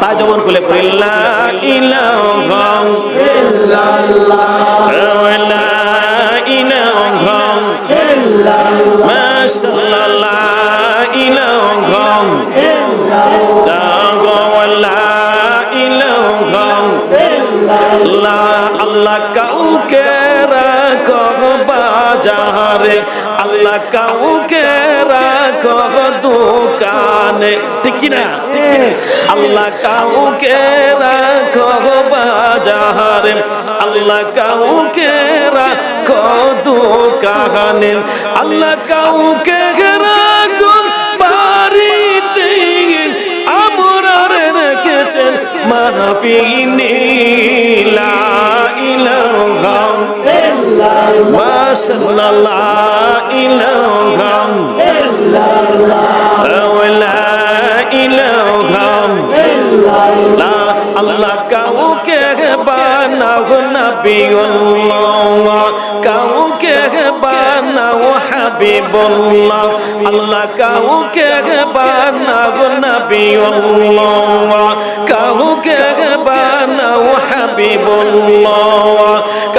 তাই জবান খুলে পড়ি লা ইলাহা ইল্লাল্লাহ লা ইলাহা ইল্লাল্লাহ মাশাআল্লাহ লা ইলাহা ইল্লাল্লাহ আল্লাহ কাউকে রাখো বাজারে আল্লাহ কাউকে রাখো দোকানে ঠিক কি না আল্লাহ কাউকে রাখো বাজারে আল্লাহ কাউকে রাখো দোকানে আল্লাহ কাউকে রাখো বাড়িতে আমরারে রেখেছেন মাহফিলে লা ইলাহা ইল্লাল্লাহ মাশাআল্লাহ ইলাহা ইল্লাল্লাহ লা ইলাহা ইল্লাল্লাহ আল্লাহ কাউকে বানাও নবিয়ুল্লাহ কাউকে বানাও হাবিবুল্লাহ আল্লাহ কাউকে বানাও নবিয়ুল্লাহ কাউকে বানাও হাবিবুল্লাহ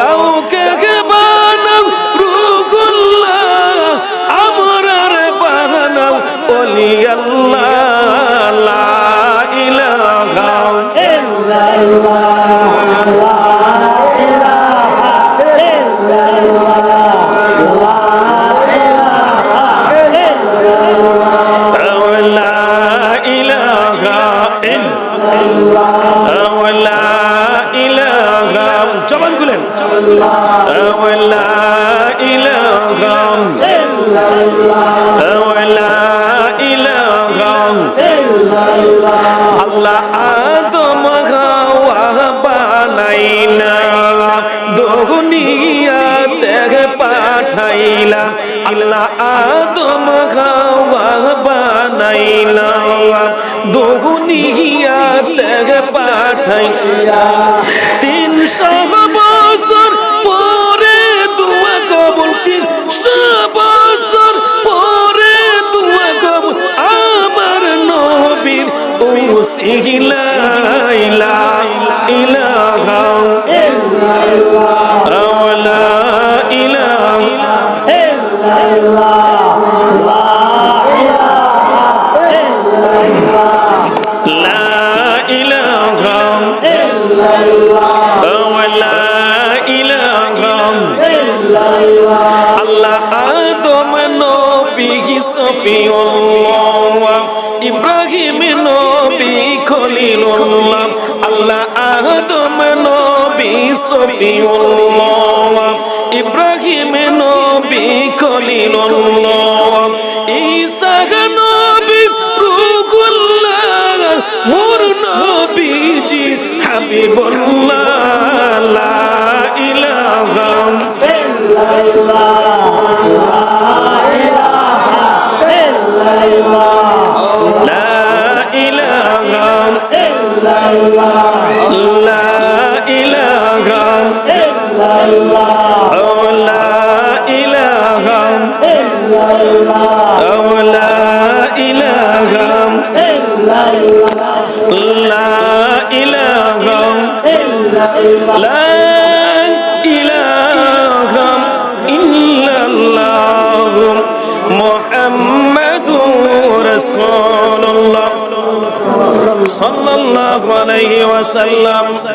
কাউকে বানাও রূহুল্লাহ আমরার বানাও ওলিয়াল্লাহ লা ইলাহা ইল্লাল্লাহ লা ইলাহা ইল্লাল্লাহ লা ইলাহা ইল্লাল্লাহ লা ইলাহা জবান খুলেন লা ইলাহা ইল্লাল্লাহ লা ইলাহা ইল্লাল্লাহ আল্লাহ আদম হাওয়া বানাইলা দুনিয়াতে পাঠাইলা আল্লাহ আদম হাওয়া বানাইলা দুনিয়াতে পাঠাইলা 300 বছর পরে দোয়া কবুল 300 বছর পরে দোয়া কবুল আমার নবীর ওসিলা লা ইলাহা ইল্লাল্লাহ লা ইলাহা ইল্লাল্লাহ লা ইলাহা ইল্লাল্লাহ লা ইলাহা ইল্লাল্লাহ লা ইলাহা ইল্লাল্লাহ আল্লাহ আদম নবী সফিউল্লাহ ইব্রাহিম নবী খলিলুল্লাহ আল্লাহ আদম নবী সফিউল্লাহ ইব্রাহিম নবী খলিলুল্লাহ ঈসা নবী রূহুল্লাহ নূর নবীজি হাবিবুল্লাহ লা ইলাহা ইল্লাল্লাহ লা ইলাহা ইল্লাল্লাহ লা ইলাহা ইল্লাল্লাহ লা ইলাহা ইল্লাল্লাহ লা ইলাহা ইল্লাল্লাহ লা ইলাহা ইল্লাল্লাহ লা ইলাহা ইল্লাল্লাহ লা ইলাহা ইল্লাল্লাহ মুহাম্মাদুর রাসূলুল্লাহ সাল্লাল্লাহু আলাইহি ওয়াসাল্লাম